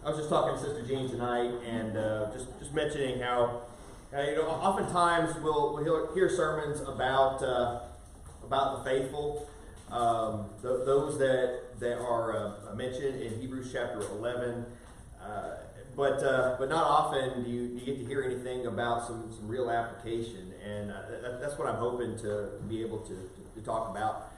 I was just talking to Sister Jean tonight, and just mentioning how oftentimes we'll hear sermons about the faithful, those that are mentioned in Hebrews chapter 11. But not often do you get to hear anything about some real application, and that's what I'm hoping to be able to talk about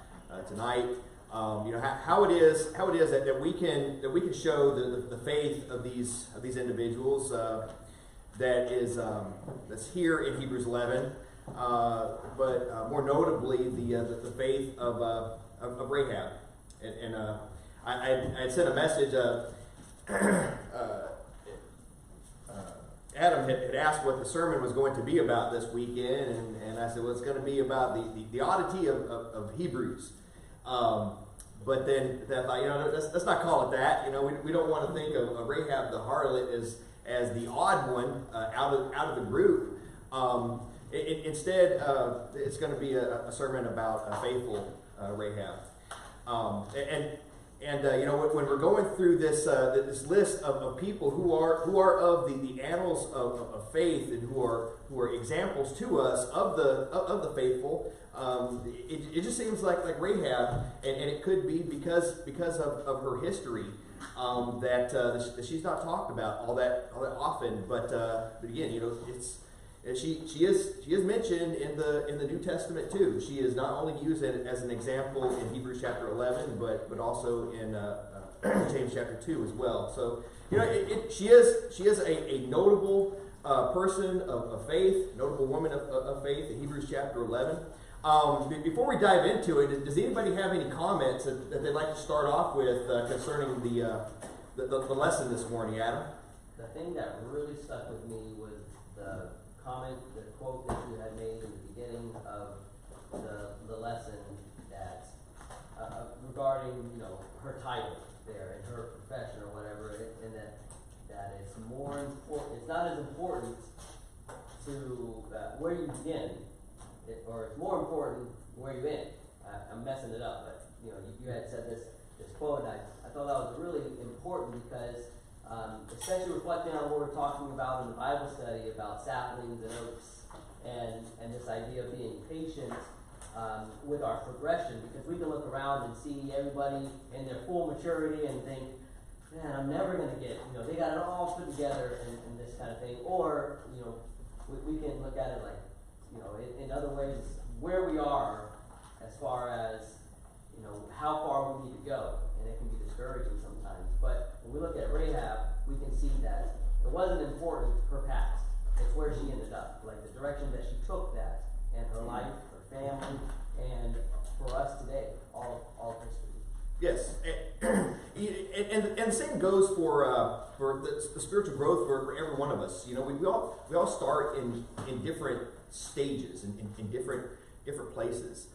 tonight. How it is that we can show the faith of these individuals that's here in Hebrews 11, but more notably the faith of Rahab. And I had sent a message. Adam had asked what the sermon was going to be about this weekend, and I said, well, it's going to be about the oddity of Hebrews. But then I thought, let's not call it that. We don't want to think of Rahab the harlot as the odd one out of the group. Instead, it's going to be a sermon about a faithful Rahab. When we're going through this list of people who are of the annals of faith and who are examples to us of the faithful, it just seems like Rahab, and it could be because of her history that she's not talked about all that often. But again, she is mentioned in the New Testament too. She is not only used as an example in Hebrews chapter 11, but also in James chapter 2 as well. So she is a notable person of faith, notable woman of faith in Hebrews chapter 11. Before we dive into it, does anybody have any comments that they'd like to start off with concerning the lesson this morning, Adam? The thing that really stuck with me was the quote that you had made in the beginning of the lesson that regarding her title there and her profession or whatever, and that it's more important. It's not as important to where you begin, or it's more important where you end. I'm messing it up, but you had said this quote, and I thought that was really important because. Especially reflecting on what we're talking about in the Bible study about saplings and oaks and this idea of being patient with our progression, because we can look around and see everybody in their full maturity and think, man, I'm never going to get, they got it all put together and this kind of thing. Or, we can look at it like, in other ways, where we are as far as, how far we need to go. And it can be discouraging sometimes. But when we look at Rahab, we can see that it wasn't important her past. It's where she ended up, like the direction that she took that, and her life, her family, and for us today, all history. Yes, and the same goes for the spiritual growth for every one of us. We all start in different stages and in different places.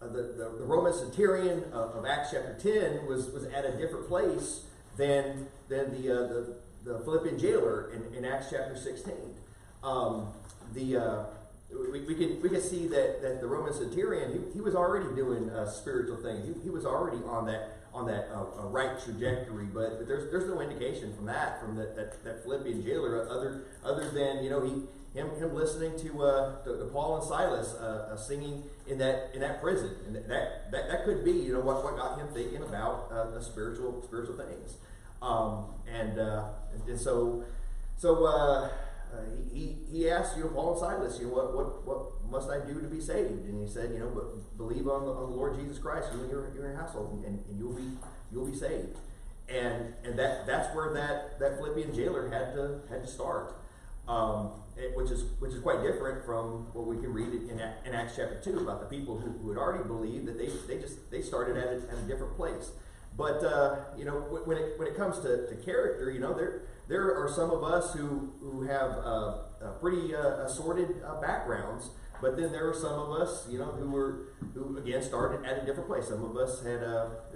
The Roman centurion of Acts chapter 10 was at a different place than the Philippian jailer in Acts chapter 16. We can see that the Roman centurion he was already doing spiritual things. He was already on that right trajectory, but there's no indication from that Philippian jailer other than him listening to Paul and Silas singing in that prison, and that could be what got him thinking about the spiritual things, and so he asked Paul and Silas, what must I do to be saved? And he said, but believe on the Lord Jesus Christ, you and your household, and you'll be saved. And that's where that Philippian jailer had to start. Which is quite different from what we can read in Acts chapter 2 about the people who had already believed that they started at a different place. But when it comes to character, there are some of us who have pretty assorted backgrounds, but then there are some of us who again started at a different place. Some of us had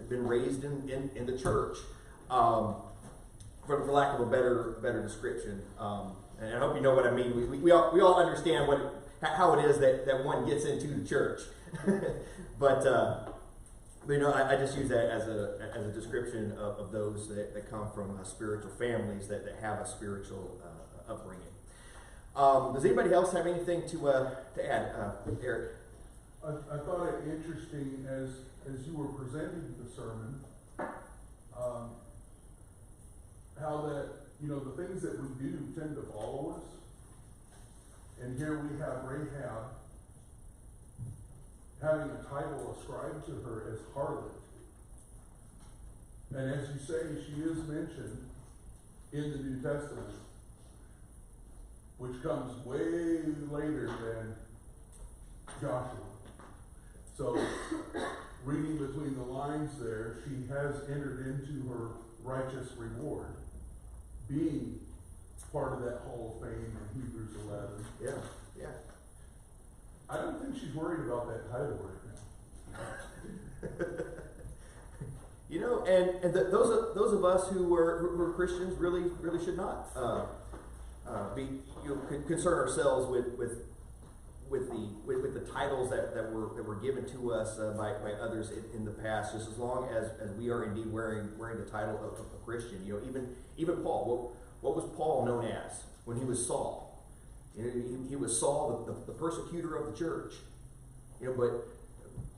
been raised in the church, for lack of a better description. And I hope you know what I mean. We all understand how it is that one gets into the church. But But I just use that as a description of those that come from spiritual families that have a spiritual upbringing. Does anybody else have anything to add? Eric? I thought it interesting as you were presenting the sermon, how that, the things that we do tend to follow us. And here we have Rahab having a title ascribed to her as harlot. And as you say, she is mentioned in the New Testament, which comes way later than Joshua. So, reading between the lines there, she has entered into her righteous reward, being part of that Hall of Fame in Hebrews 11. Yeah. I don't think she's worried about that title right now. And those of us who are Christians really should not be concern ourselves with the titles that were given to us by others in the past, just as long as we are indeed wearing the title of a Christian. Even Paul. What was Paul known as when he was Saul? He was Saul, the persecutor of the church. But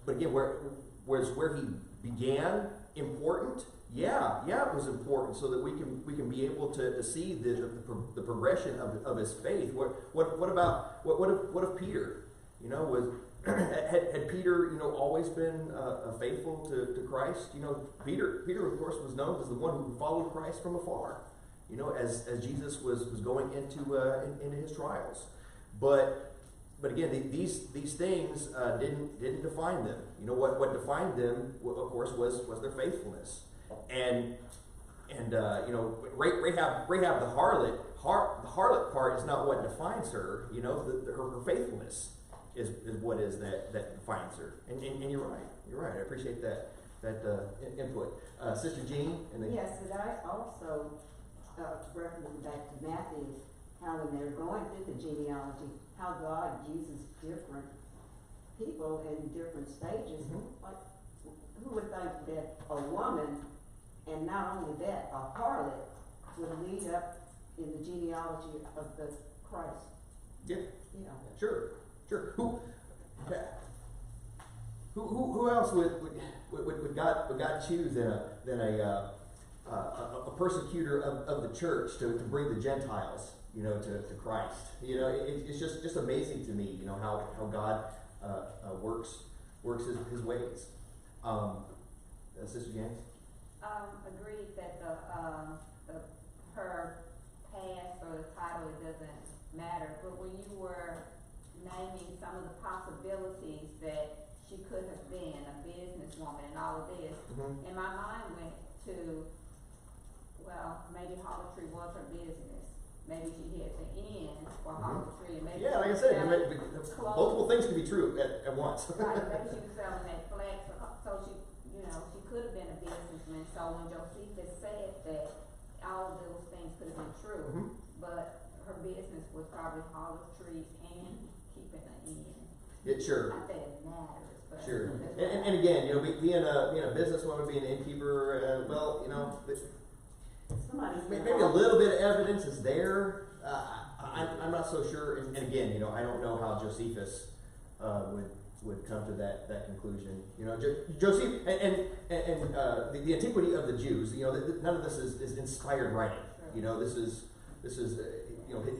again, where he began important? Yeah, it was important, so that we can be able to see the progression of his faith. What if Peter? Had Peter always been faithful to Christ? Peter of course was known as the one who followed Christ from afar. As Jesus was going into his trials, but again, these things didn't define them. What defined them, of course, was their faithfulness. And Rahab the harlot. The harlot part is not what defines her. Her faithfulness is what is that defines her. And you're right. You're right. I appreciate that input, Sister Jean. And then, yes, but I also referencing back to Matthew, how when they're going through the genealogy, how God uses different people in different stages. Mm-hmm. Like, who would think that a woman, and not only that, a harlot, would lead up in the genealogy of the Christ? Yeah. Sure. Who else would God choose than a persecutor of the church to bring the Gentiles, to Christ? It's just amazing to me, how God works his ways. Sister James? Agreed that her past or the title, it doesn't matter, but when you were naming some of the possibilities that she could have been, a businesswoman and all of this, Mm-hmm. and my mind went to, well, maybe harlotry was her business. Maybe she had the end for harlotry, and maybe like I said, multiple things can be true at once. Right, maybe she was selling that flax, so she could have been a businessman. So when Josephus said that all of those things could have been true, Mm-hmm. but her business was probably harlotry and keeping an end. Yeah, sure. Not that it matters, but Sure. And again, being a businesswoman, being an innkeeper, Somebody's maybe a little bit of evidence is there. I'm not so sure. And again, I don't know how Josephus would come to that conclusion. Joseph and the antiquity of the Jews. None of this is inspired writing. This is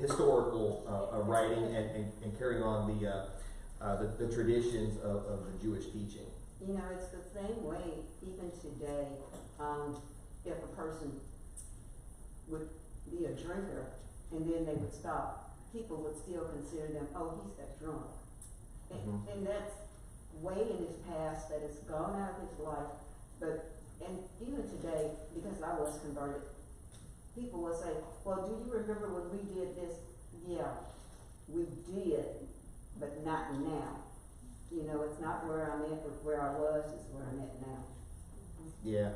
historical writing and carrying on the traditions of the Jewish teaching. It's the same way even today. If a person would be a drinker and then they would stop, people would still consider them, oh, he's that drunk. And that's way in his past, that has gone out of his life. And even today, because I was converted, people will say, well, do you remember when we did this? Yeah, we did, but not now. It's not where I'm at, but where I was is where I'm at now. Yeah.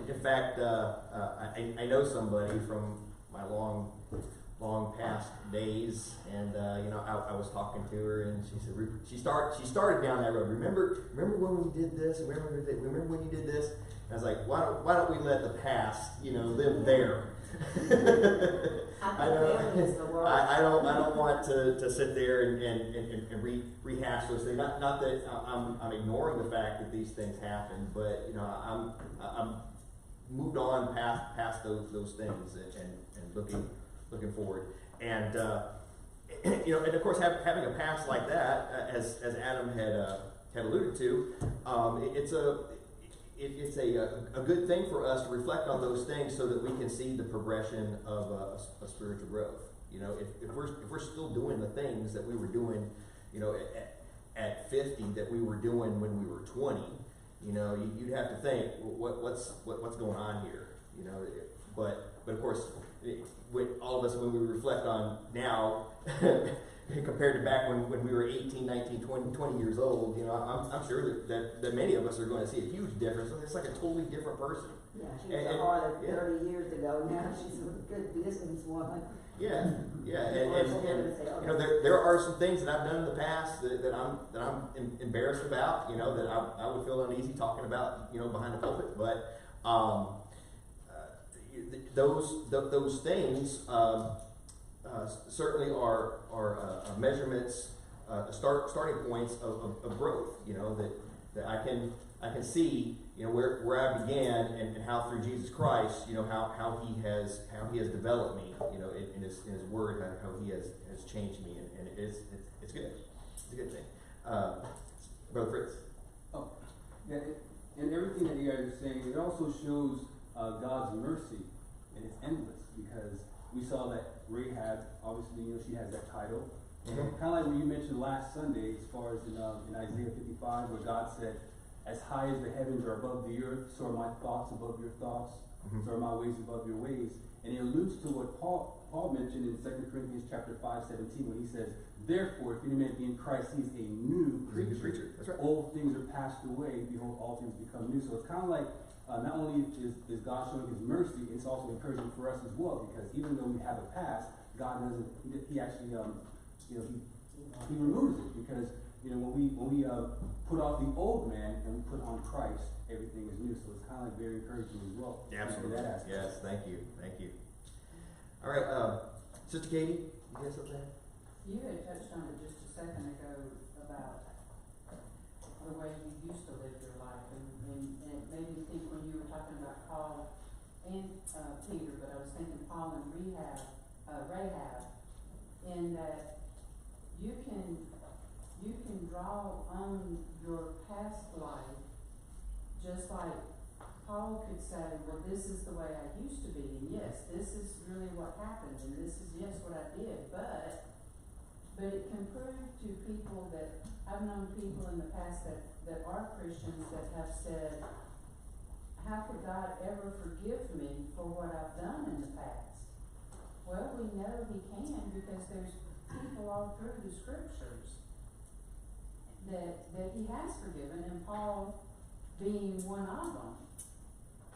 In fact, I know somebody from my long long past days, and I was talking to her, and she said she started down that road. Remember when we did this? Remember when you did this? And I was like, why don't we let the past live there? I don't want to sit there and rehash those things. Not that I'm ignoring the fact that these things happen, but I'm moved on past those things and looking forward. And and of course having a past like that, as Adam had alluded to, it's a good thing for us to reflect on those things so that we can see the progression of a spiritual growth. If we're still doing the things that we were doing, at 50 that we were doing when we were 20, you'd have to think, what's going on here, But of course, with all of us, when we reflect on now, compared to back when we were 18, 19, 20 years old, I'm sure that many of us are going to see a huge difference. It's like a totally different person. Yeah, she was a harlot 30 years ago. Now she's a good businesswoman. Yeah, and there are some things that I've done in the past that I'm embarrassed about. That I would feel uneasy talking about. Behind the pulpit, but those things certainly are measurements, starting points of growth. That I can see where I began and how through Jesus Christ how he has developed me in his word, how he has changed me, and it's good. It's a good thing. Brother Fritz. Oh, yeah, and everything that you guys are saying, it also shows God's mercy, and it's endless, because we saw that Rahab, obviously, she has that title. Mm-hmm. Kind of like what you mentioned last Sunday, as far as in Isaiah 55, where God said, as high as the heavens are above the earth, so are my thoughts above your thoughts, so are my ways above your ways. And it alludes to what Paul mentioned in 2 Corinthians chapter 5:17, when he says, therefore, if any man be in Christ, he is a new creature. That's right. Old things are passed away, behold, all things become new. So it's kind of like, not only is God showing his mercy, it's also encouraging for us as well, because even though we have a past, God doesn't, he actually, he removes it, because, when we put off the old man and we put on Christ, everything is new. So it's kind of like very encouraging as well. Absolutely. Yes, thank you. All right, Sister Katie, you got something? You had touched on it just a second ago about the way you used to live your life, and it made me think when you were talking about Paul and Peter, but I was thinking Paul and Rahab, in that you can draw on your past life, just like Paul could say, well, this is the way I used to be, and yes, this is really what happened, and this is, yes, what I did, but it can prove to people that, I've known people in the past that are Christians that have said, how could God ever forgive me for what I've done in the past? Well, we know he can, because there's people all through the scriptures that he has forgiven, and Paul being one of them.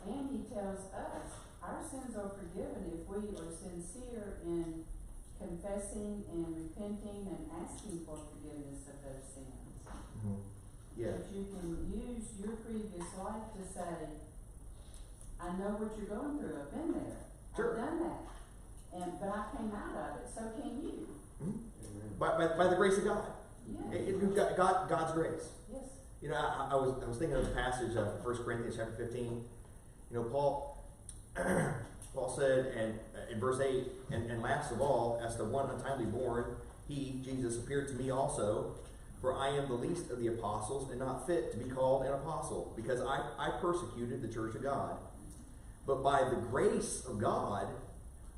And he tells us our sins are forgiven if we are sincere in confessing and repenting and asking for forgiveness of those sins. Mm-hmm. Yeah. That you can use your previous life to say, I know what you're going through, I've been there, Sure. I've done that, but I came out of it, so can you. Mm-hmm. By the grace of God. Yeah. God's grace. Yes. I was thinking of the passage of 1 Corinthians chapter 15. Paul said, and in verse 8, and last of all, as to one untimely born, he, Jesus, appeared to me also, for I am the least of the apostles, and not fit to be called an apostle, because I persecuted the church of God. But by the grace of God,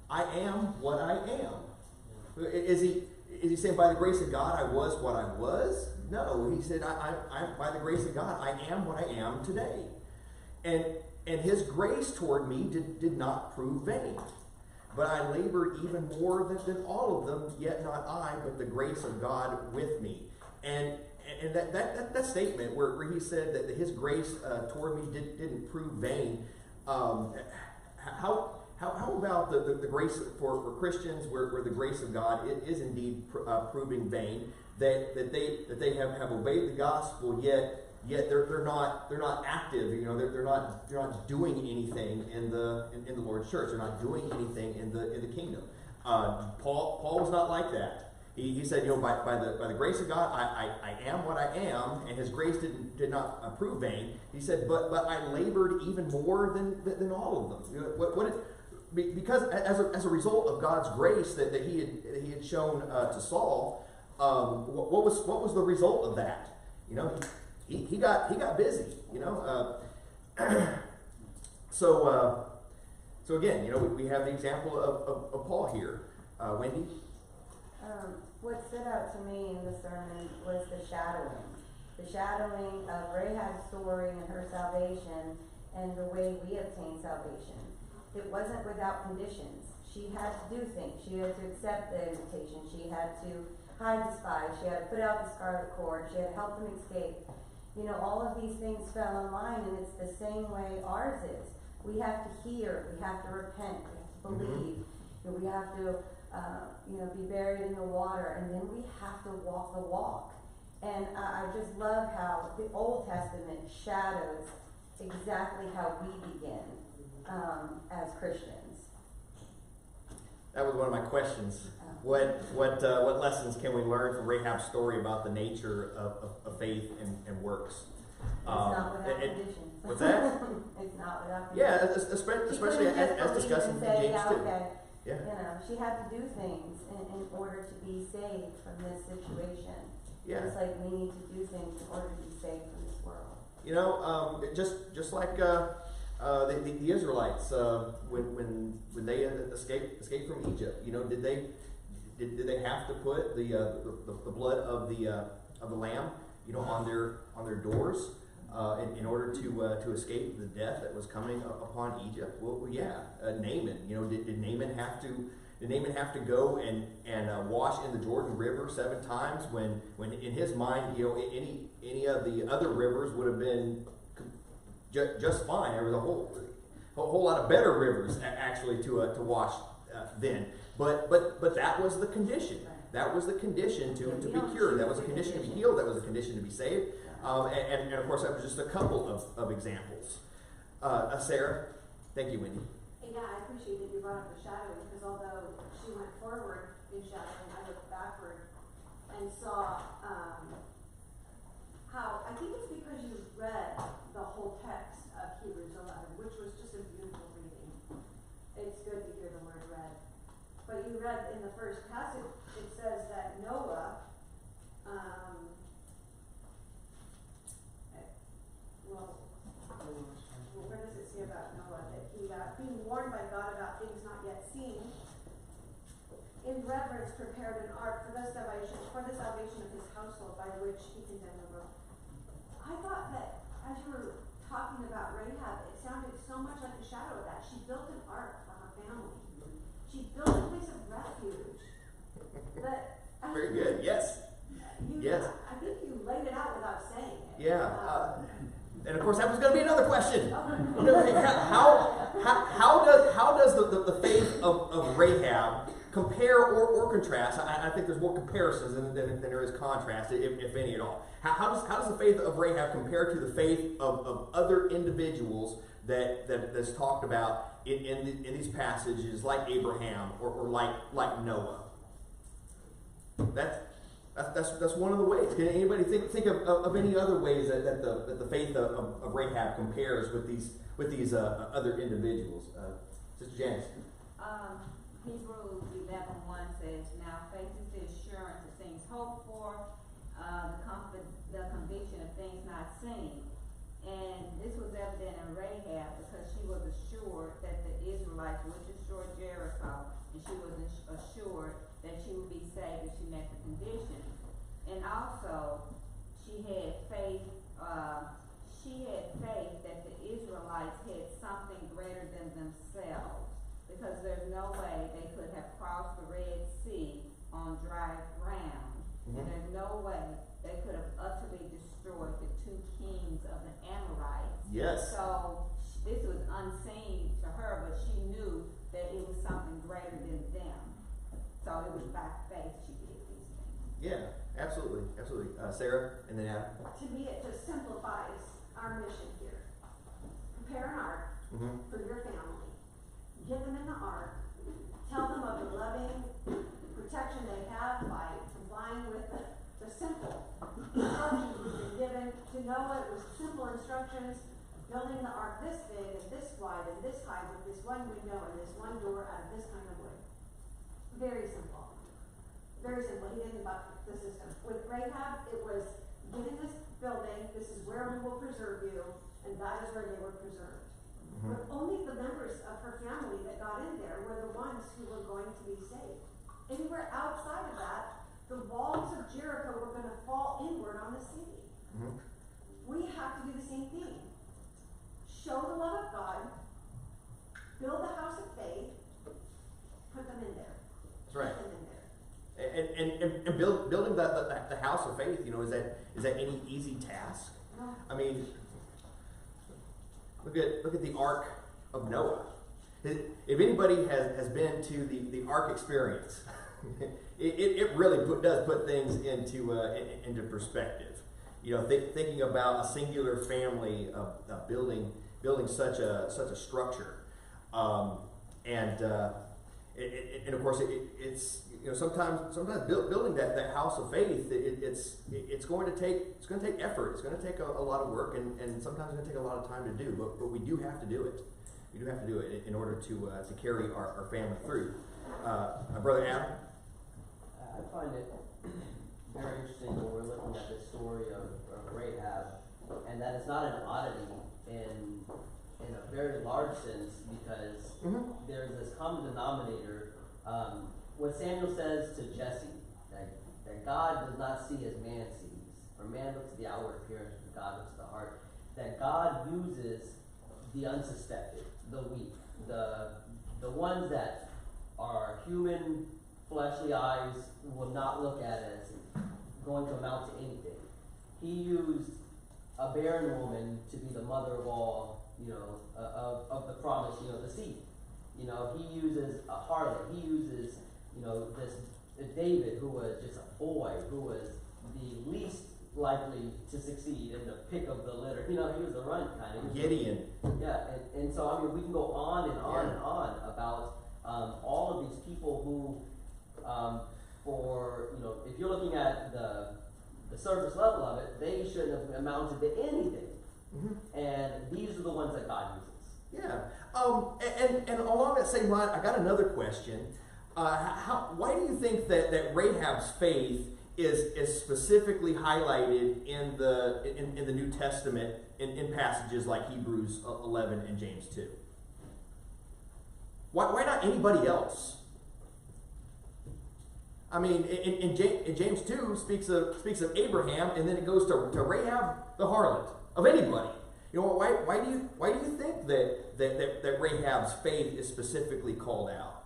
I am what I am. Is he saying by the grace of God I was what I was? No, he said I by the grace of God I am what I am today. And his grace toward me did not prove vain. But I labored even more than all of them, yet not I, but the grace of God with me. And that statement where he said that his grace toward me didn't prove vain, how how about the grace for Christians where the grace of God is indeed proving vain, that they have obeyed the gospel, yet they're not active. They're not doing anything in the Lord's church. They're not doing anything in the kingdom. Paul was not like that. He said, by the grace of God, I am what I am, and His grace did not prove vain. He said, but I labored even more than all of them. Because as a result of God's grace that he had shown to Saul, what was the result of that? He got busy. So again, we have the example of Paul here. Wendy? What stood out to me in the sermon was the shadowing of Rahab's story and her salvation and the way we obtain salvation. It wasn't without conditions. She had to do things. She had to accept the invitation. She had to hide the spies. She had to put out the scarlet cord. She had to help them escape. All of these things fell in line, and it's the same way ours is. We have to hear. We have to repent. We have to believe. We have to be buried in the water, and then we have to walk the walk. And I just love how the Old Testament shadows exactly how we begin as Christians. That was one of my questions. What lessons can we learn from Rahab's story about the nature of faith and works? It's not without conditions. What's that? It's not without conditions. Yeah, especially as discussing James too. Okay. Yeah. She had to do things in order to be saved from this situation. Yeah. Just like we need to do things in order to be saved from this world. Just like the Israelites when they escaped from Egypt. Did they have to put the blood of the lamb on their doors in order to escape the death that was coming upon Egypt? Well, yeah. Naaman, did Naaman have to go and wash in the Jordan River 7 times when in his mind, any of the other rivers would have been just fine. There was a whole lot of better rivers actually to wash then. But that was the condition. That was the condition to be cured. That was a condition to be healed. That was a condition to be saved. And of course, that was just a couple of examples. Sarah, thank you, Wendy. Yeah, I appreciate that you brought up the shadowing, because although she went forward in shadowing, I looked backward and saw how, I think it's because you read the whole text of Hebrews 11, which was just a beautiful reading. It's good to hear the word read. But you read in the first passage, it says that Noah, where does it say about Noah? That he, being warned by God about things not yet seen, in reverence prepared an ark for the salvation of his household, by which he condemned the world. I thought that as you were talking about Rahab, it sounded so much like a shadow of that. She built an ark for her family. She built a place of refuge. But Very good. Yes. Yes. I think you laid it out without saying it. Yeah. And of course, that was going to be another question. How does the faith of Rahab compare or contrast? I think there's more comparisons than there is contrast, if any at all. How does the faith of Rahab compare to the faith of other individuals that's talked about in these passages, like Abraham or like Noah? That's one of the ways. Can anybody think of any other ways that the faith of Rahab compares with these other individuals? Sister Janice. Hebrews 11:1 says, "Now faith is the assurance of things hoped for, the conviction of things not seen." And this was evident in Rahab because she was assured that the Israelites would destroy Jericho, and she was assured that she would be saved if she met the conditions. And also, she had faith that the Israelites had something greater than themselves, because there's no way they could have crossed the Red Sea on dry ground. Mm-hmm. And there's no way they could have utterly destroyed the 2 kings of the Amorites. Yes. So this was unseen to her, but she knew that greater than them. So it was by faith she did these things. Yeah, absolutely, absolutely. Sarah, and then Adam. To me, it just simplifies our mission here. Prepare an ark Mm-hmm. for your family. Get them in the ark. Tell them of the loving protection they have by complying with the simple instructions we've been given. To know it was simple instructions, building the ark this big and this wide and this high with this one window and this one door out of this kind of wood. Very simple. Very simple. He didn't buck the system. With Rahab, it was get in this building, this is where we will preserve you, and that is where they were preserved. But only the members of her family that got in there were the ones who were going to be saved. Anywhere outside of that, the walls of Jericho were going to fall inward on the city. Mm-hmm. We have to do the same thing. Show the love of God, build a house of faith, put them in there. That's right. Put them in there. And building the house of faith, is that any easy task? No. I mean, look at the Ark of Noah. If anybody has been to the Ark experience, it really does put things into perspective. Thinking about a singular family of building such a structure, and of course it's sometimes building that house of faith, it's going to take effort. It's going to take a lot of work, and sometimes it's going to take a lot of time to do. But we do have to do it. We do have to do it in order to carry our family through. My brother Adam. I find it very interesting when we're looking at this story of Rahab, and that it's not an oddity in a very large sense, because there's this common denominator. What Samuel says to Jesse, that God does not see as man sees, for man looks at the outward appearance, but God looks at the heart. That God uses the unsuspected, the weak, the ones that our human fleshly eyes will not look at as going to amount to anything. He used a barren woman to be the mother of all, of the promise, the seed. He uses a harlot. He uses, this David, who was just a boy, who was the least likely to succeed in the pick of the litter. He was a runt kind of. Gideon. Yeah, and so we can go on and on and on about all of these people who, if you're looking at the surface level of it, they shouldn't have amounted to anything. Mm-hmm. And these are the ones that God uses. Yeah. And along that same line, I got another question. Why do you think that Rahab's faith is specifically highlighted in the New Testament in passages like Hebrews 11 and James 2? Why not anybody else? I mean, in James 2 speaks of Abraham, and then it goes to Rahab the harlot. Of anybody, why do you think that Rahab's faith is specifically called out?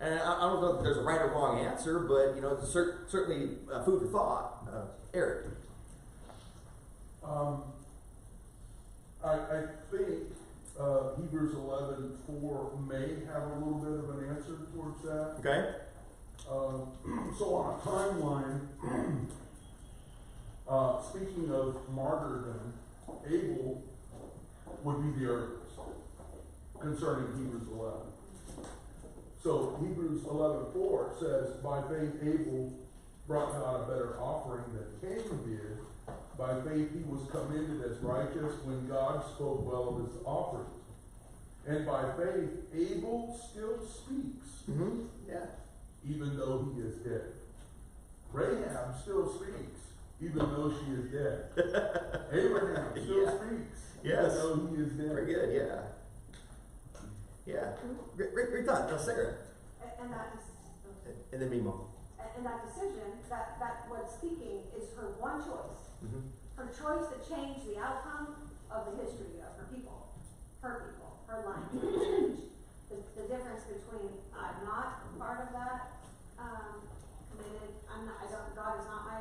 And I don't know if there's a right or wrong answer, but it's certainly food for thought. Eric. I think Hebrews 11:4 may have a little bit of an answer towards that. Okay. So on a timeline, speaking of martyrdom, Abel would be the earliest concerning Hebrews 11. So Hebrews 11:4 says, by faith Abel brought God a better offering than Cain did. By faith he was commended as righteous when God spoke well of his offerings. And by faith Abel still speaks, Yeah. even though he is dead. Rahab still speaks, even though she is dead. Abraham still speaks, Yes. even though he is dead. Very good. Yeah. Yeah. Great thought. Now, Sarah. And that And then Mimo. and that decision, that what's speaking is her one choice. Mm-hmm. Her choice that changed the outcome of the history of her people, her line. The difference between I'm not part of that, committed, God is not my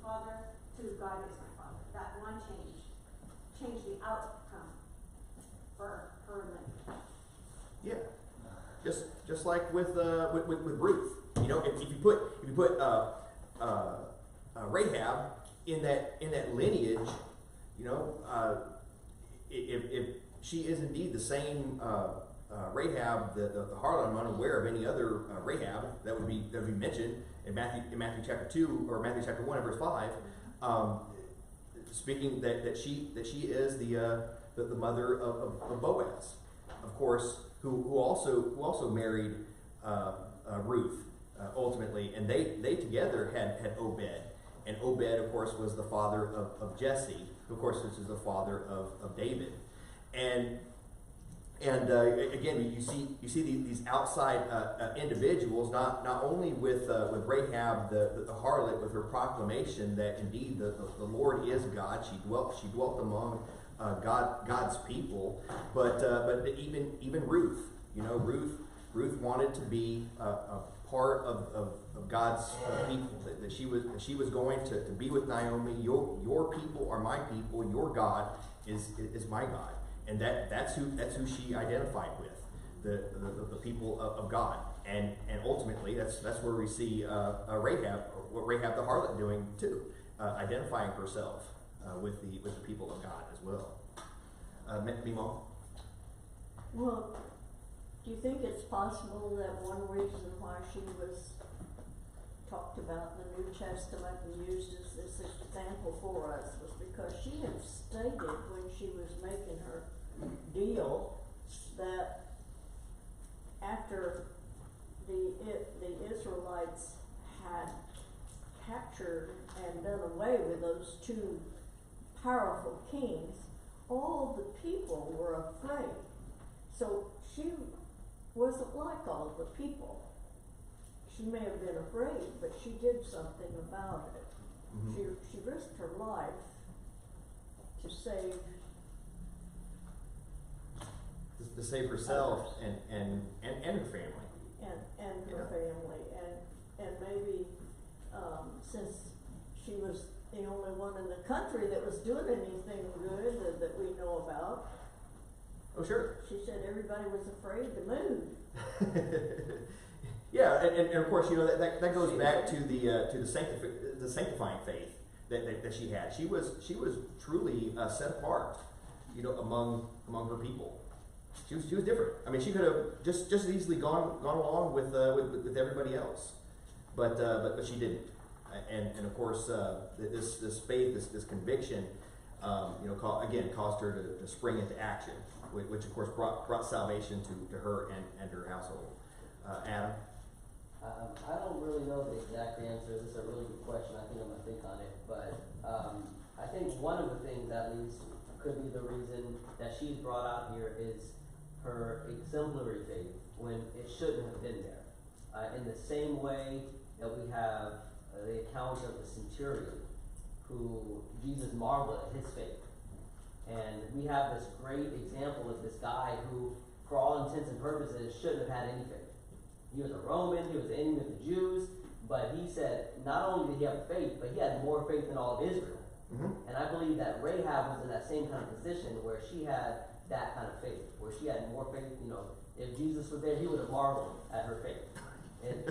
father, to God is my father. That one changed the outcome for her life. Yeah. Just just like with Ruth. You know, if you put Rahab in that lineage, you know, if she is indeed the same Rahab, the harlot, I'm unaware of any other Rahab that would be mentioned in Matthew chapter 2 or Matthew chapter 1 and verse 5, speaking that she is the mother of Boaz, of course, who also married Ruth ultimately, and they together had Obed, and Obed, of course, was the father of Jesse, who, of course, this is the father of David, and again, you see these outside individuals, not only with Rahab the harlot, with her proclamation that indeed the Lord is God. She dwelt among God's people, but even Ruth. You know, Ruth wanted to be a part of God's people. That she was going to be with Naomi. Your people are my people. Your God is my God. And that's who she identified with, the people of God, and ultimately that's where we see Rahab, what Rahab the harlot doing too, identifying herself with the people of God as well. Mimo? Well, do you think it's possible that one reason why she was talked about in the New Testament and used as this example for us was because she had stated when she was making her deal that after the Israelites had captured and done away with those two powerful kings, all the people were afraid. So she wasn't like all the people. She may have been afraid, but she did something about it. Mm-hmm. She risked her life to save herself and her family. And her family. And maybe since she was the only one in the country that was doing anything good that we know about. Oh, sure. She said everybody was afraid to move. Yeah, and of course, you know, that goes back to the sanctifying faith that she had. She was truly set apart, you know, among her people. She was different. I mean, she could have just as easily gone along with everybody else, but she didn't. And of course, this faith, this conviction, you know, caused her to spring into action, which of course brought salvation to her and her household. Adam? I don't really know the exact answer. This is a really good question. I think I'm gonna think on it, but I think one of the things at least could be the reason that she's brought out here is her exemplary faith when it shouldn't have been there. In the same way that we have the account of the centurion who Jesus marveled at his faith. And we have this great example of this guy who, for all intents and purposes, shouldn't have had any faith. He was a Roman, he was the enemy of the Jews, but he said not only did he have faith, but he had more faith than all of Israel. Mm-hmm. And I believe that Rahab was in that same kind of position where she had that kind of faith, where she had more faith. You know, if Jesus was there, he would have marveled at her faith. And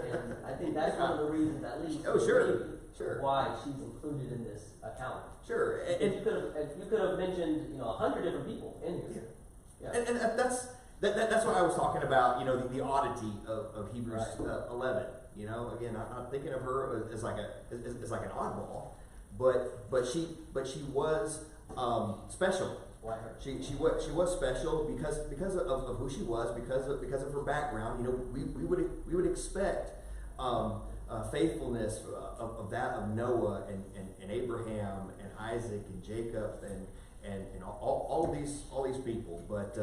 I think that's one of the reasons, at least, sure, why she's included in this account. Sure, and you could have mentioned 100 different people in here. Yeah. And that's what I was talking about. You know, the oddity of Hebrews 11. You know, again, I'm not thinking of her as like an oddball, but she was special. Why her? She was special because of who she was, because of her background. You know, we would expect faithfulness of that of Noah and Abraham and Isaac and Jacob and all these people. But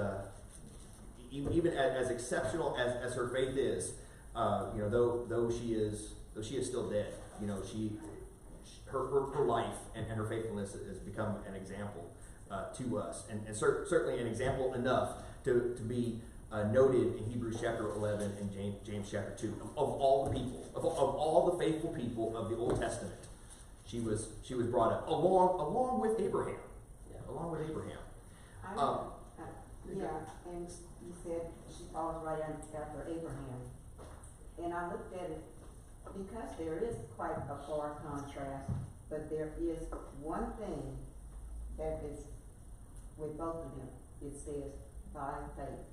even as exceptional as her faith is, you know, though she is still dead, you know, her life and her faithfulness has become an example to us, and certainly an example enough to be noted in Hebrews chapter 11 and James chapter 2 of all the people, of all the faithful people of the Old Testament. She was brought up along with Abraham. Yeah. Along with Abraham. Yeah, and you said she falls right after Abraham. And I looked at it, because there is quite a far contrast, but there is one thing that is with both of them. It says, by faith.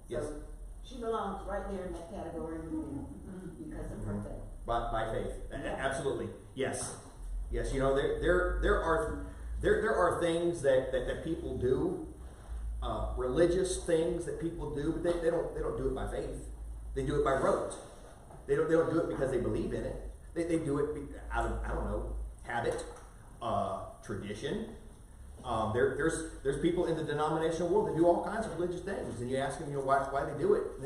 Yes. So she belongs right there in that category with them because of her faith. By faith. Yeah. Absolutely. Yes. Yes. You know, there are things that people do, religious things that people do, but they don't do it by faith. They do it by rote. They don't do it because they believe in it. They do it out of, I don't know, habit, tradition. There's people in the denominational world that do all kinds of religious things, and you ask them, why they do it.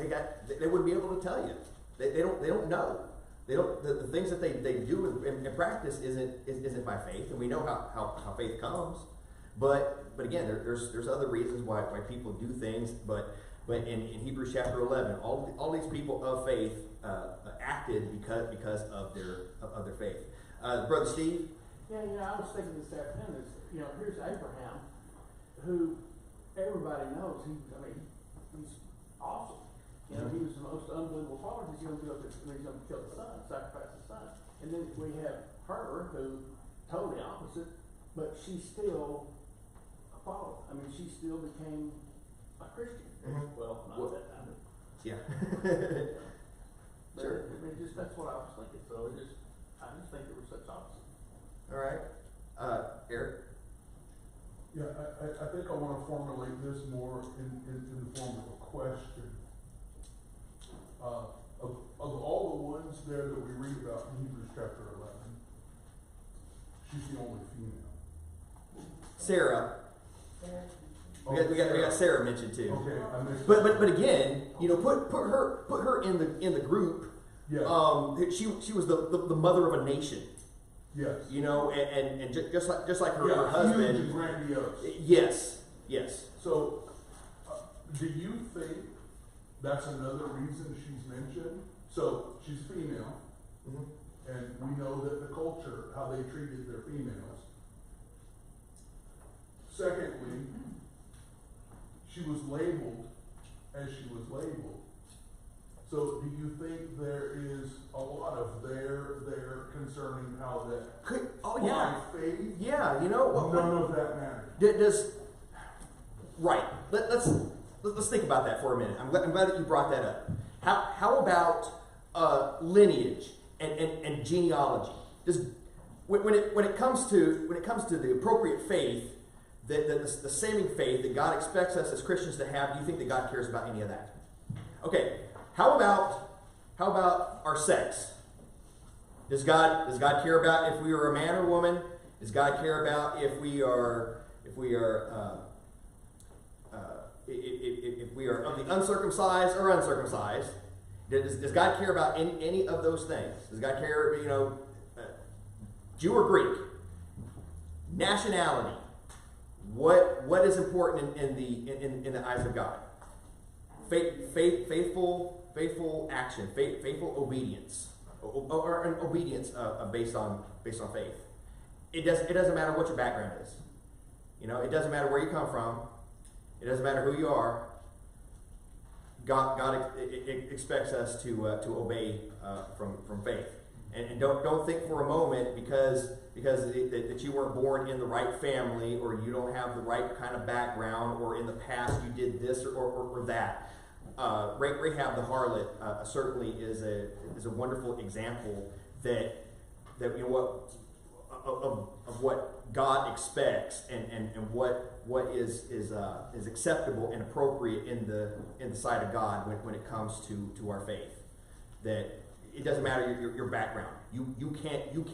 They wouldn't be able to tell you. They don't know. They don't. The things that they do in practice isn't by faith, and we know how faith comes. But again, there's other reasons why people do things. But in Hebrews chapter 11, all these people of faith acted because of their faith. Brother Steve. Yeah, I was thinking this afternoon is, here's Abraham, who everybody knows he's awesome. He was the most unbelievable father. He's going to go up there, he's going to kill the son, sacrifice the son. And then we have her, who totally opposite, but she still followed. She still became a Christian. Mm-hmm. Well, not at that time. Yeah. Sure. That's what I was thinking. So I just think it was such opposite. All right. Eric? Yeah, I think I want to formulate this more in the form of a question. Of all the ones there that we read about in Hebrews chapter 11, she's the only female. Sarah. We got Sarah mentioned too. Okay, I missed But again, put her in the group. Yes. She was the mother of a nation. Yes. And just like her, yeah, her husband. Huge and grandiose. Yes. So, do you think that's another reason she's mentioned? So she's female, and we know that the culture, how they treated their females. Secondly, she was labeled as she was labeled. So do you think there is a lot of there concerning how that by faith? Yeah, none of that matters. Right. Let's think about that for a minute. I'm glad that you brought that up. How about lineage and genealogy? When it comes to the appropriate faith, the saving faith that God expects us as Christians to have, do you think that God cares about any of that? Okay. How about our sex? Does God care about if we are a man or woman? Does God care about if we are of the uncircumcised or uncircumcised? Does God care about any of those things? Does God care, Jew or Greek? Nationality? What is important in the eyes of God? Faithful action, faithful obedience, or an obedience based on faith. It doesn't matter what your background is. It doesn't matter where you come from. It doesn't matter who you are. God expects us to obey from faith, and don't think for a moment because that you weren't born in the right family, or you don't have the right kind of background, or in the past you did this or that. Rahab the harlot certainly is a wonderful example that of what God expects and what is acceptable and appropriate in the sight of God when it comes to our faith. That it doesn't matter your background. You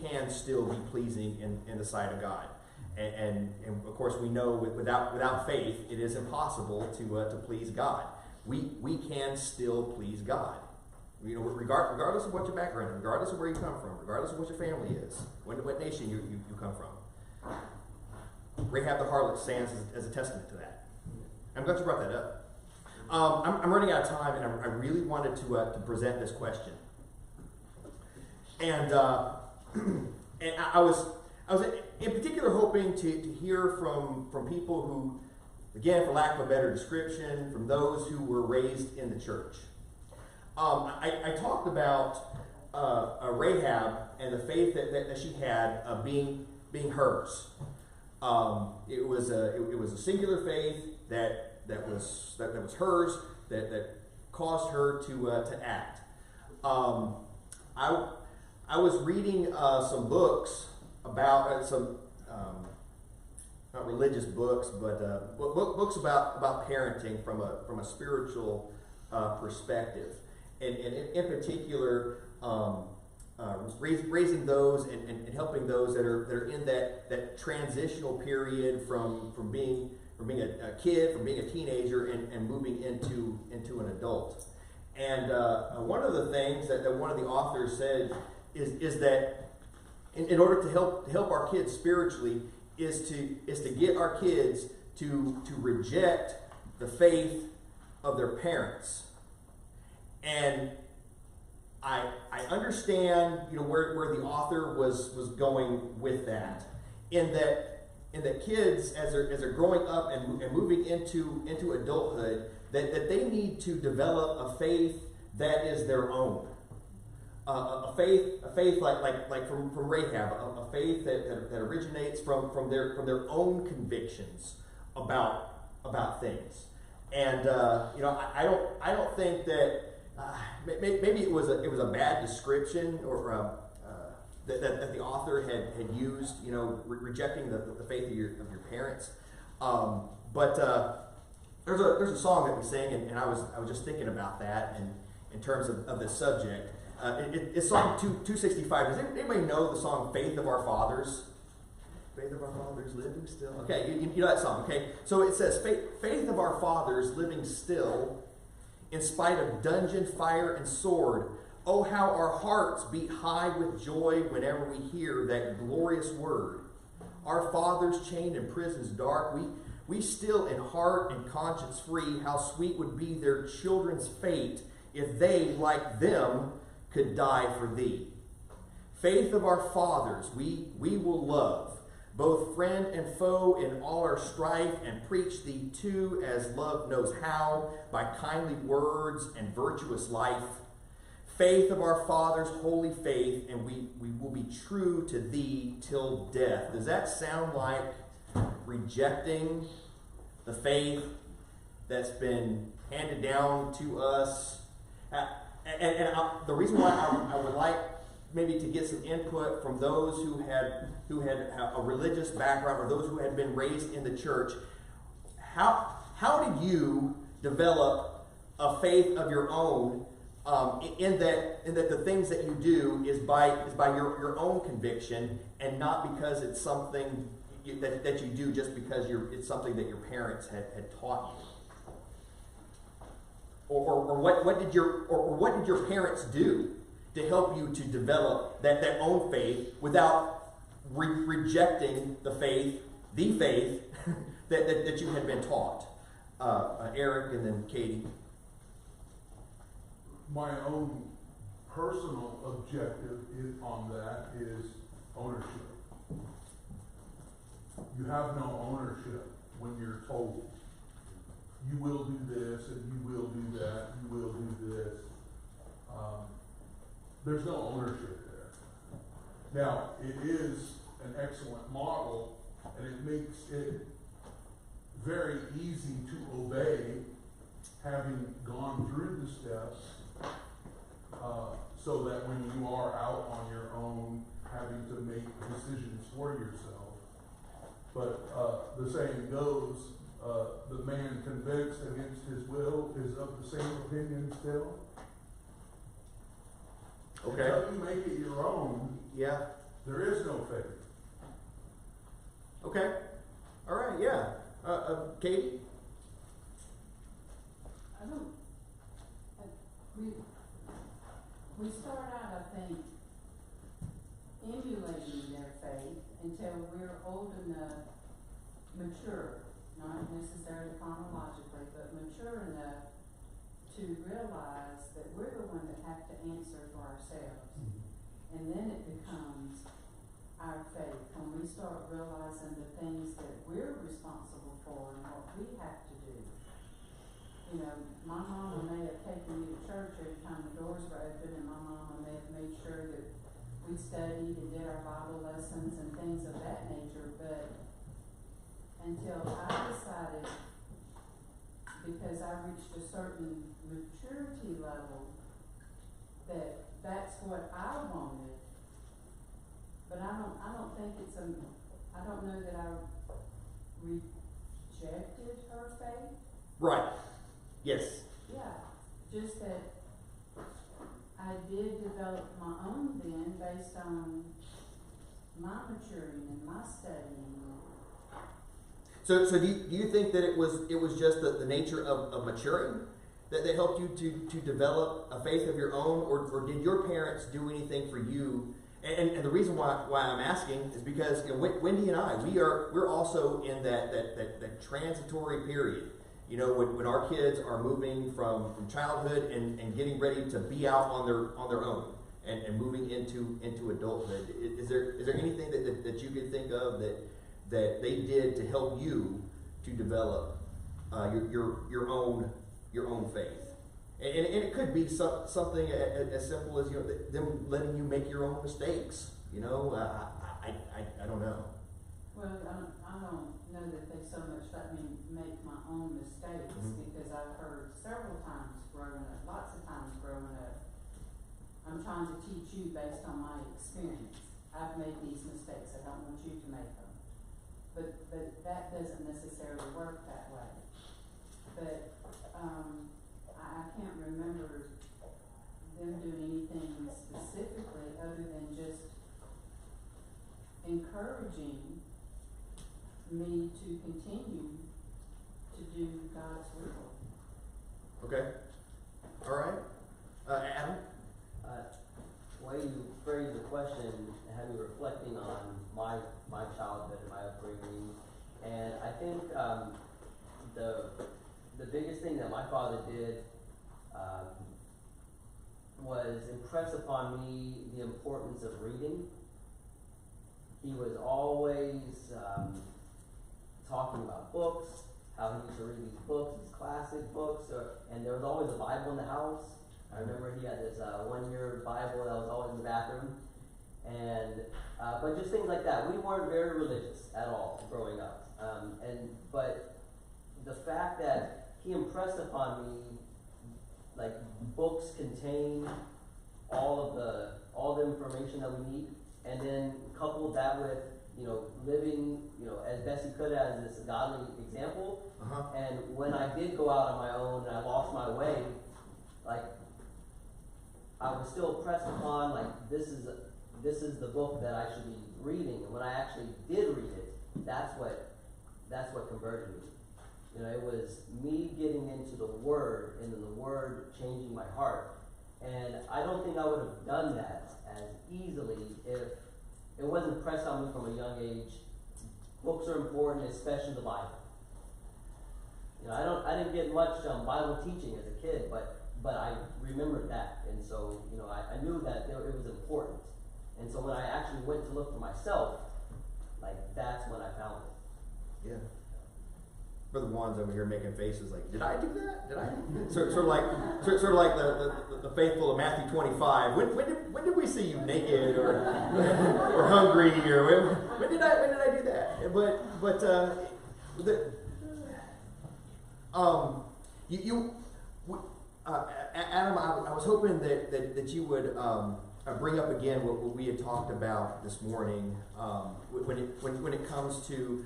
can still be pleasing in the sight of God. And of course we know without faith it is impossible to please God. We can still please God. Regardless of what your background, regardless of where you come from, regardless of what your family is, what nation you come from. Rahab the harlot stands as a testament to that. I'm glad you brought that up. I'm running out of time, and I really wanted to present this question. And I was in particular hoping to hear from people who, again, for lack of a better description, from those who were raised in the church. I talked about Rahab and the faith that she had being hers. It was a singular faith that was hers that caused her to act. I was reading some books about not religious books, but books about parenting from a spiritual perspective, and in particular, raising those and helping those that are in that transitional period from being a kid, from being a teenager, and moving into an adult. And one of the things that one of the authors said is that in order to help our kids spiritually is to get our kids to reject the faith of their parents. And I understand, where the author was going with that, in that kids, as they're growing up and moving into adulthood, that they need to develop a faith that is their own. A faith like from Rahab, a faith that originates from their own convictions about things. And I don't think that maybe it was a bad description or that the author had used, rejecting the faith of your parents. But there's a song that we sing, and I was just thinking about that, and in terms of this subject. It's song 265. Does anybody know the song "Faith of Our Fathers"? Faith of our fathers living still. Okay, you know that song. Okay, so it says, "Faith of our fathers living still, in spite of dungeon, fire, and sword. Oh, how our hearts beat high with joy whenever we hear that glorious word. Our fathers chained in prisons dark, we still in heart and conscience free. How sweet would be their children's fate if they, like them, could die for thee. Faith of our fathers, we will love, both friend and foe in all our strife, and preach thee too as love knows how, by kindly words and virtuous life. Faith of our fathers, holy faith, and we will be true to thee till death." Does that sound like rejecting the faith that's been handed down to us? The reason why I would like maybe to get some input from those who had a religious background, or those who had been raised in the church, how did you develop a faith of your own, in that the things that you do is by your own conviction, and not because it's something that you do just because it's something that your parents had taught you? Or what did your parents do to help you to develop that own faith without rejecting the faith that you had been taught? Eric, and then Katie. My own personal objective on that is ownership. You have no ownership when you're told you will do this and you will do that, you will do this. There's no ownership there. Now, it is an excellent model, and it makes it very easy to obey, having gone through the steps, so that when you are out on your own, having to make decisions for yourself. But the saying goes, the man convinced against his will is of the same opinion still. Okay. Until you make it your own, Yeah. there is no faith. Okay. All right. Yeah. Katie. We start out, I think, emulating their faith until we're old enough, mature, not necessarily chronologically, but mature enough to realize that we're the one that have to answer for ourselves. And then it becomes our faith when we start realizing the things that we're responsible for and what we have to do. you know, my mama may have taken me to church every time the doors were open, and my mama may have made sure that we studied and did our Bible lessons and things of that nature, but until I decided, because I reached a certain maturity level, that that's what I wanted. But I don't think I don't know that I rejected her faith. Right. Yes. Yeah, just that I did develop my own then based on my maturing and my studying. So do you think that it was just the nature of maturing that helped you to develop a faith of your own, or did your parents do anything for you? And the reason why I'm asking is because, you know, Wendy and I, we're also in that transitory period. You know, when our kids are moving from childhood and getting ready to be out on their own and moving into adulthood. Is there anything that you could think of that they did to help you to develop your own faith? And it could be something as simple as, you know, them letting you make your own mistakes. You know, I don't know. Well, I don't know that they so much let me make my own mistakes, because I've heard several times growing up, lots of times growing up, I'm trying to teach you based on my experience. I've made these mistakes, I don't want you to make them. But that doesn't necessarily work that way. But I can't remember them doing anything specifically other than just encouraging me to continue to do God's will. Okay. All right. Adam? The way you phrased the question had me reflecting on my childhood and my upbringing, and I think the biggest thing that my father did was impress upon me the importance of reading. He was always talking about books, how he used to read these books, these classic books, and there was always a Bible in the house. I remember he had this 1-year Bible that was always in the bathroom, and but just things like that. We weren't very religious at all growing up, but the fact that he impressed upon me, like, books contain all the information that we need, and then coupled that with, you know, living, you know, as best he could as this godly example. And when I did go out on my own and I lost my way, like, I was still pressed upon, like, this is the book that I should be reading. And when I actually did read it, that's what converted me. You know, it was me getting into the Word, and then the Word changing my heart. And I don't think I would have done that as easily if it wasn't pressed on me from a young age. Books are important, especially the Bible. You know, I didn't get much Bible teaching as a kid, but I remembered that, and so, you know, I knew that it was important. And so when I actually went to look for myself, like, that's when I found it. Yeah. Brother Juan's over here making faces like, did I do that? Did I? Sort of like the faithful of Matthew 25. When did we see you naked or hungry, or when did I do that? Adam, I was hoping that you would bring up again what we had talked about this morning when it comes to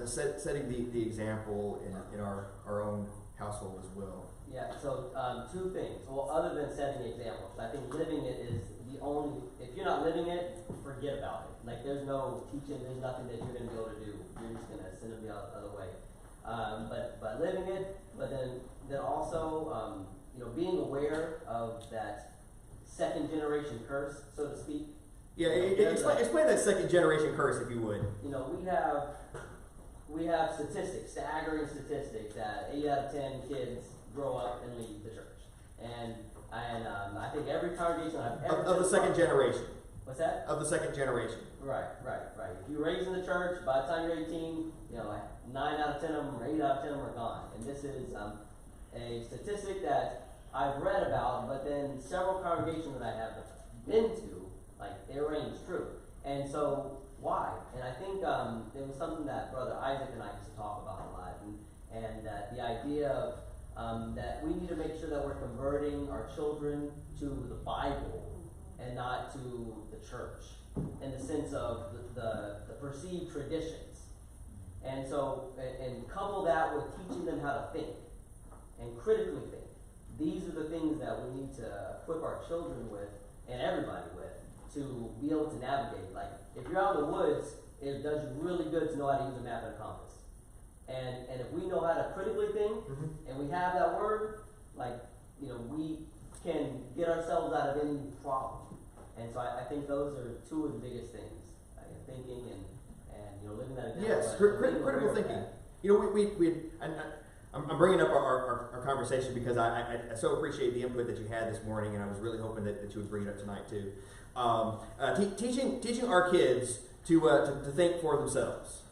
setting the example in our own household as well. Yeah, so two things. Well, other than setting the example, I think living it is the only, if you're not living it, forget about it. Like, there's no teaching, there's nothing that you're going to be able to do. You're just going to send them the other way. But living it, but then also, you know, being aware of that second generation curse, so to speak. Yeah, explain that second generation curse, if you would. You know, we have statistics, staggering statistics, that 8 out of 10 kids grow up and leave the church. And I think every congregation I've ever of the second generation. What's that? Of the second generation. Right. If you're raised in the church, by the time you're 18, you know, like 9 out of 10 of them, or 8 out of 10 of them are gone. And this is, a statistic that I've read about, but then several congregations that I have been to, like, they range true. And so, why? And I think it was something that Brother Isaac and I used to talk about a lot, and that the idea of that we need to make sure that we're converting our children to the Bible and not to the church, in the sense of the perceived traditions. And so, and couple that with teaching them how to think and critically think. These are the things that we need to equip our children with, and everybody with, to be able to navigate. Like, if you're out in the woods, it does you really good to know how to use a map and a compass. And if we know how to critically think, and we have that word, like, you know, we can get ourselves out of any problem. And so I think those are two of the biggest things, like thinking and you know, living that example. Yes, critical thinking. You know, I'm bringing up our conversation because I so appreciate the input that you had this morning, and I was really hoping that you would bring it up tonight too. Teaching our kids to think for themselves,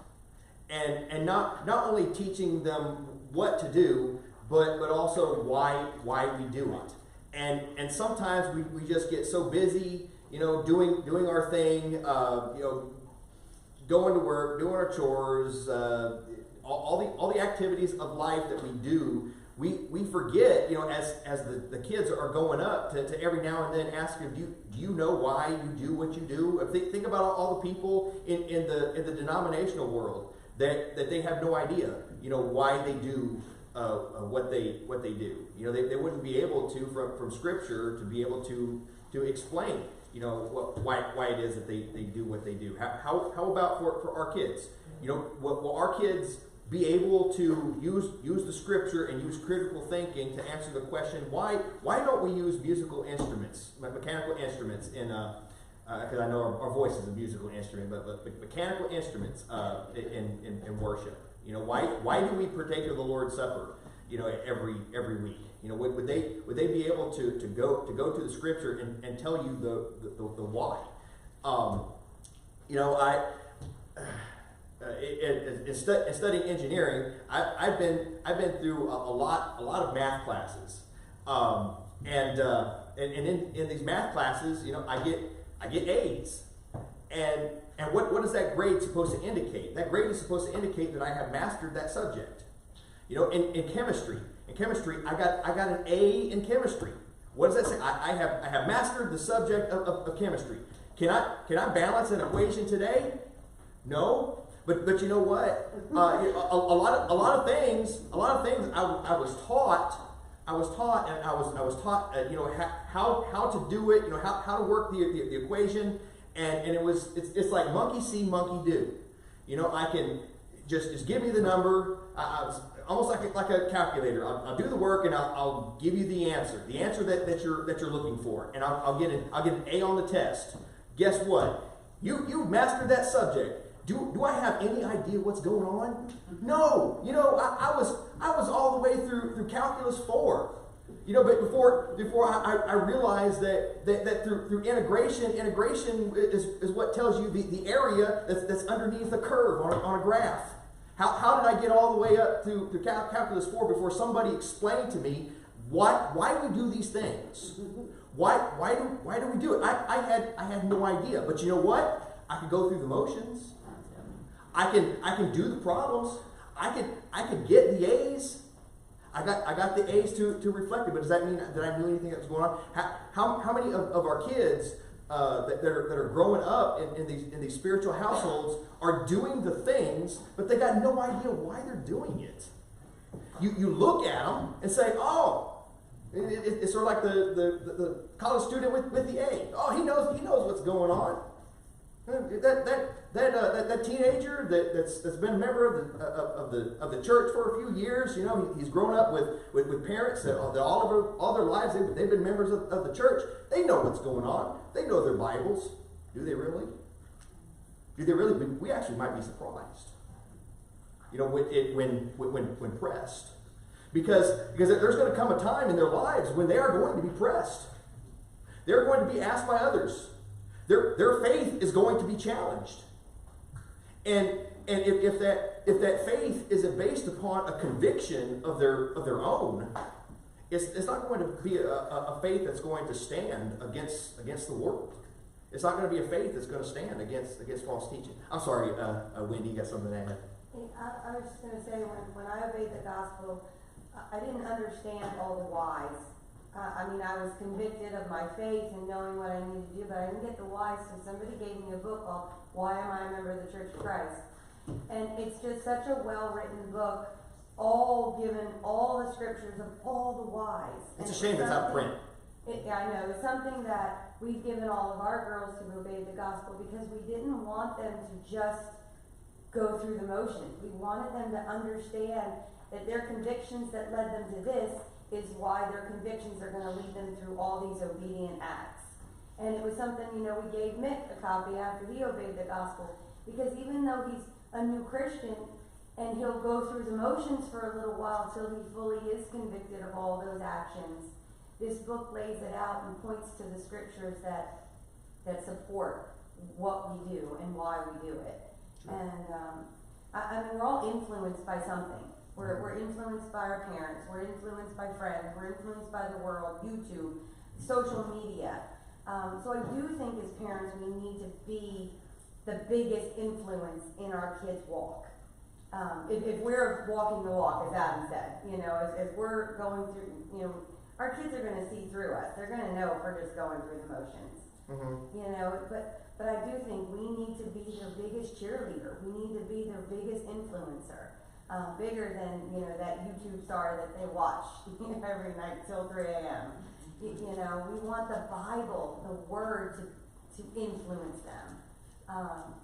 and not only teaching them what to do, but also why we do it. And sometimes we just get so busy, you know, doing our thing, you know, going to work, doing our chores, all the activities of life that we do, we forget, you know, as the kids are going up to every now and then ask them, do you know why you do what you do? Think about all the people in the denominational world that they have no idea, you know, why they do what they do. You know, they wouldn't be able to from Scripture to be able to explain, you know, why it is that they do what they do. How about for our kids? You know, will our kids be able to use the Scripture and use critical thinking to answer the question, why don't we use musical instruments, mechanical instruments in because I know our voice is a musical instrument, but mechanical instruments in worship. You know, why do we partake of the Lord's Supper, you know, every week? You know, would they be able to go to the Scripture and tell you the why? You know, in studying engineering, I've been through a lot of math classes, and in these math classes, you know, I get A's, and what is that grade supposed to indicate? That grade is supposed to indicate that I have mastered that subject. You know, in chemistry, I got an A in chemistry. What does that say? I have mastered the subject of chemistry. Can I balance an equation today? No. But you know what? A lot of things I was taught, and I was taught you know, how to do it, you know, how to work the equation, and it's like monkey see, monkey do. You know, I can just give me the number. I was almost like a calculator. I'll do the work and I'll give you the answer that you're looking for, and I'll get an A on the test. Guess what? You mastered that subject. Do I have any idea what's going on? No. You know, I was all the way through Calculus 4. You know, but before I realized that through integration is what tells you the area that's underneath the curve on a graph. How did I get all the way up to Calculus 4 before somebody explained to me why we do these things? Why do we do it? I had no idea. But you know what? I could go through the motions. I can do the problems. I could get the A's. I got the A's to reflect it. But does that mean that I knew anything that was going on? How many of our kids that are growing up in these spiritual households are doing the things, but they got no idea why they're doing it? You look at them and say, oh, it's sort of like the college student with the A. Oh, he knows what's going on. That teenager that's been a member of the church for a few years, you know, he's grown up with parents that all their lives they've been members of the church. They know what's going on. They know their Bibles. Do they really? Do they really? We actually might be surprised. You know, when pressed, because there's going to come a time in their lives when they are going to be pressed. They're going to be asked by others. Their faith is going to be challenged. And And if that faith isn't based upon a conviction of their own, it's not going to be a faith that's going to stand against the world. It's not going to be a faith that's going to stand against false teaching. I'm sorry, Wendy, you got something to add? I was just gonna say, when I obeyed the gospel, I didn't understand all the whys. I mean, I was convicted of my faith and knowing what I needed to do, but I didn't get the whys, so somebody gave me a book called Why Am I a Member of the Church of Christ? And it's just such a well-written book, all given all the scriptures of all the whys. It's a shame it's out of print. I know, it's something that we've given all of our girls who obeyed the gospel because we didn't want them to just go through the motions. We wanted them to understand that their convictions that led them to this is why their convictions are going to lead them through all these obedient acts. And it was something, we gave Mick a copy after he obeyed the gospel, because even though he's a new Christian and he'll go through the motions for a little while till he fully is convicted of all those actions, this book lays it out and points to the scriptures that support what we do and why we do it. Sure. And I mean, we're all influenced by something. We're influenced by our parents. We're influenced by friends. We're influenced by the world, YouTube, social media. So I do think as parents we need to be the biggest influence in our kids' walk. If we're walking the walk, as Adam said, if we're going through, our kids are going to see through us. They're going to know if we're just going through the motions. Mm-hmm. But I do think we need to be their biggest cheerleader. We need to be their biggest influencer. Bigger than, that YouTube star that they watch every night till 3 a.m. We want the Bible, the Word, to influence them.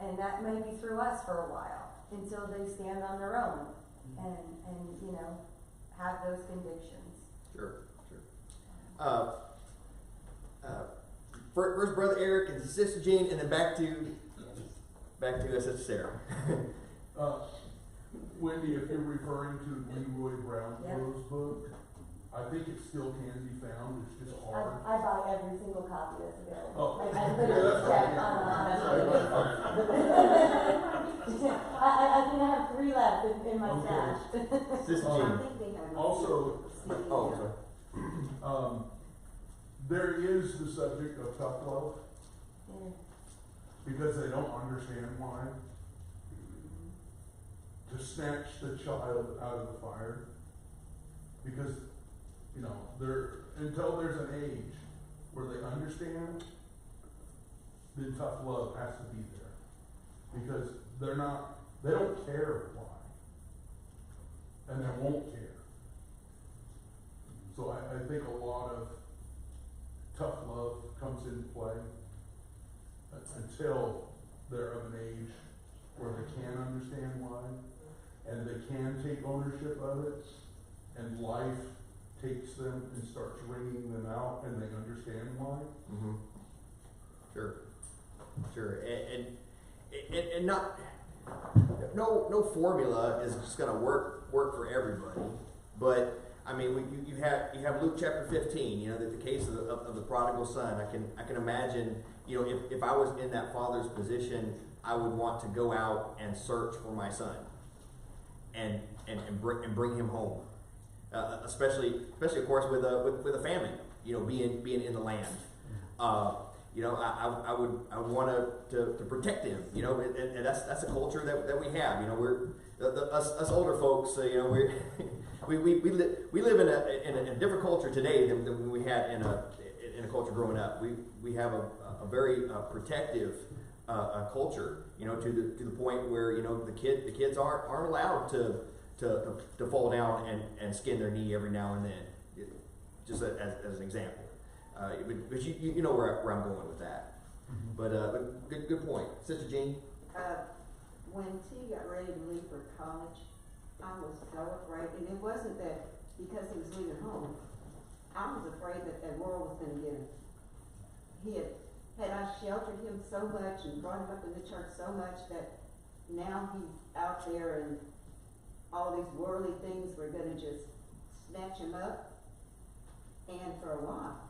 And that may be through us for a while, until they stand on their own and have those convictions. Sure. First Brother Eric and Sister Jean, and then back to Sister Sarah. Wendy, if you're referring to Leroy Brownlow's book, I think it still can be found. It's just hard. I buy every single copy that's available. Oh. I literally check I think I have 3 left in my stash. Sister I think they have Also, sorry. There is the subject of tough love, Yeah. because they don't understand why. To snatch the child out of the fire, because until there's an age where they understand, then tough love has to be there, because they don't care why, and they won't care. So I think a lot of tough love comes into play until they're of an age where they can understand why, and they can take ownership of it, and life takes them and starts wringing them out, and they understand why. Mm-hmm. Sure. And not no formula is just going to work for everybody, but I mean, you have Luke chapter 15. The case of the prodigal son. I can imagine. If I was in that father's position, I would want to go out and search for my son, and bring him home. Especially of course with a famine. Being in the land. I would want to protect him. And that's a culture that we have. We're us older folks. We live in a different culture today than we had in a culture growing up. We have a very protective culture, to the point where the kids aren't allowed to fall down and skin their knee every now and then, just as an example. But you know where I'm going with that. Mm-hmm. But good point, Sister Jean. When T got ready to leave for college, I was so afraid, and it wasn't that because he was leaving home. I was afraid that the world was going to get him. Had I sheltered him so much and brought him up in the church so much that now he's out there and all these worldly things were going to just snatch him up. And for a while,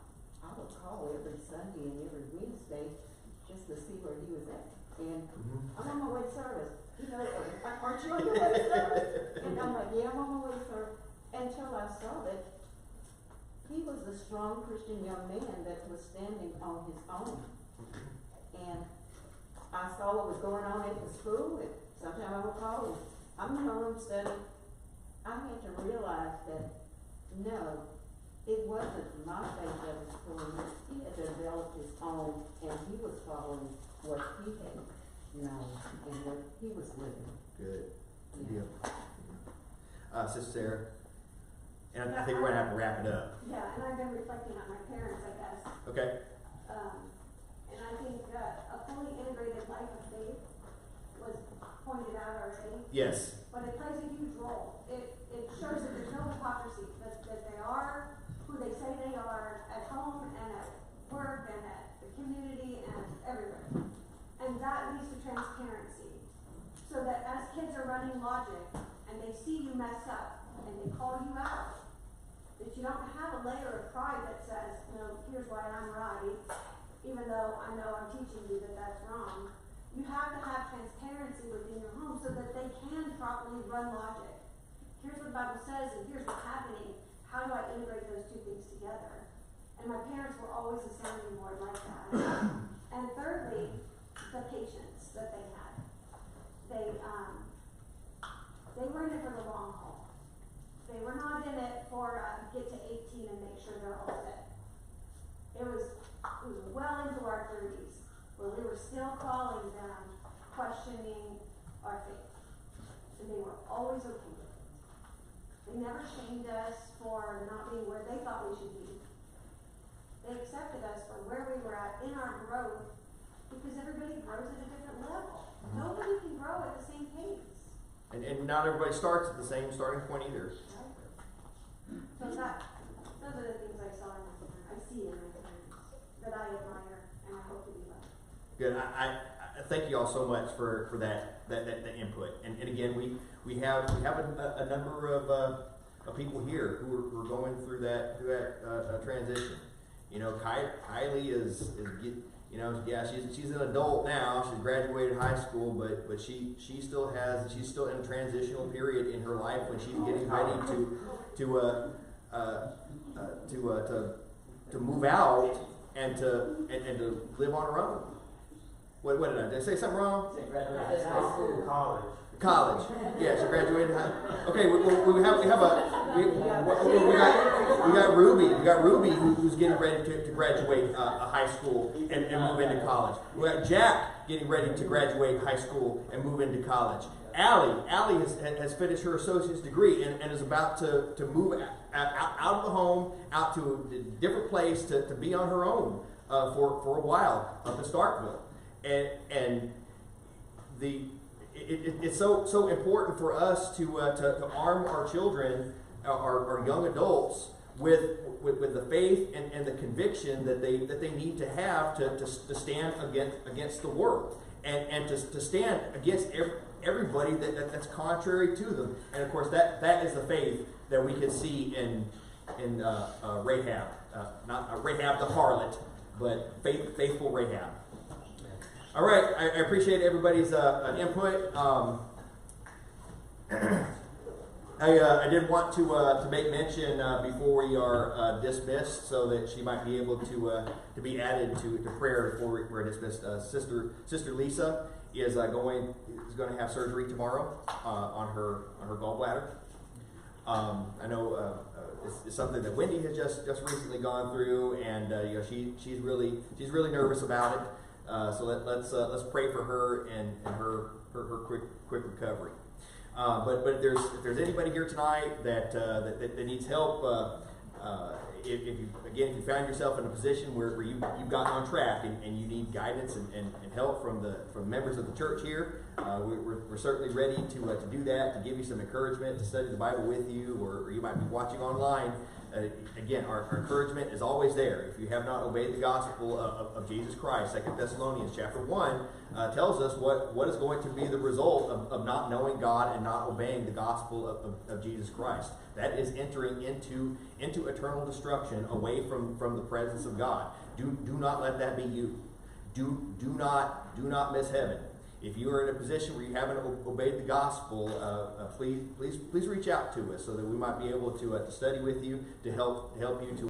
I would call every Sunday and every Wednesday just to see where he was at. And I'm on my way to service. You know, aren't you on your way to service? And I'm like, yeah, I'm on my way to service. Until I saw that he was a strong Christian young man that was standing on his own. And I saw what was going on at the school, and sometimes I would call him. I'm home studying. I had to realize that, no, it wasn't my faith that was pulling him. He had developed his own, and he was following what he had known and what he was living. Good. Good Yeah. deal. Sister Sarah, and I think we're gonna have to wrap it up. Yeah, and I've been reflecting on my parents, I guess. Okay. And I think a fully integrated life of faith was pointed out already, Yes. but it plays a huge role. It shows that there's no hypocrisy, that they are who they say they are at home and at work and at the community and everywhere. And that leads to transparency. So that as kids are running logic and they see you mess up and they call you out, that you don't have a layer of pride that says, no, here's why I'm right, even though I know I'm teaching you that that's wrong. You have to have transparency within your home so that they can properly run logic. Here's what the Bible says and here's what's happening. How do I integrate those two things together? And my parents were always a sounding board like that. And thirdly, the patience that they had. They were in it for the long haul. They were not in it for get to 18 and make sure they're all set. It was well into our 30s where we were still calling them, questioning our faith. And they were always okay with it. They never shamed us for not being where they thought we should be. They accepted us for where we were at in our growth because everybody grows at a different level. Nobody can grow at the same pace. And not everybody starts at the same starting point either. Right? So those are the things I see in my parents that I admire and I hope to be like. Good. I thank you all so much for that input. And again, we have a number of people here who are going through that transition. You know, Kylie is you know, yeah, she's an adult now. She's graduated high school, but she's still in a transitional period in her life when she's getting ready to move out and to live on her own. What did I say? Something wrong? Graduated high school, College. Yeah, she graduated high. Okay, we got Ruby. We got Ruby who's getting ready to graduate high school and move into college. We got Jack getting ready to graduate high school and move into college. Allie has finished her associate's degree and is about to move out of the home, out to a different place to be on her own for a while up in Starkville. And it's so important for us to arm our children, our young adults, with the faith and the conviction that they need to have to stand against the world and to stand against everybody that's contrary to them. And of course that is the faith that we can see in Rahab, not Rahab the harlot, but faithful Rahab. All right, I appreciate everybody's input. I did want to make mention before we are dismissed, so that she might be able to be added to prayer before we're dismissed. Sister Lisa is going to have surgery tomorrow on her gallbladder. I know it's something that Wendy has just recently gone through, and you know, she's really nervous about it. So let's pray for her and her quick recovery. But if there's anybody here tonight that needs help, if you found yourself in a position where you've gotten on track and you need guidance and help from members of the church here, we're certainly ready to do that, to give you some encouragement, to study the Bible with you, or you might be watching online. Again, our encouragement is always there. If you have not obeyed the gospel of Jesus Christ, 2 Thessalonians chapter 1 tells us what is going to be the result of not knowing God and not obeying the gospel of Jesus Christ. That is entering into eternal destruction away from the presence of God. Do not let that be you. do not miss heaven. If you are in a position where you haven't obeyed the gospel, please reach out to us so that we might be able to study with you to help you to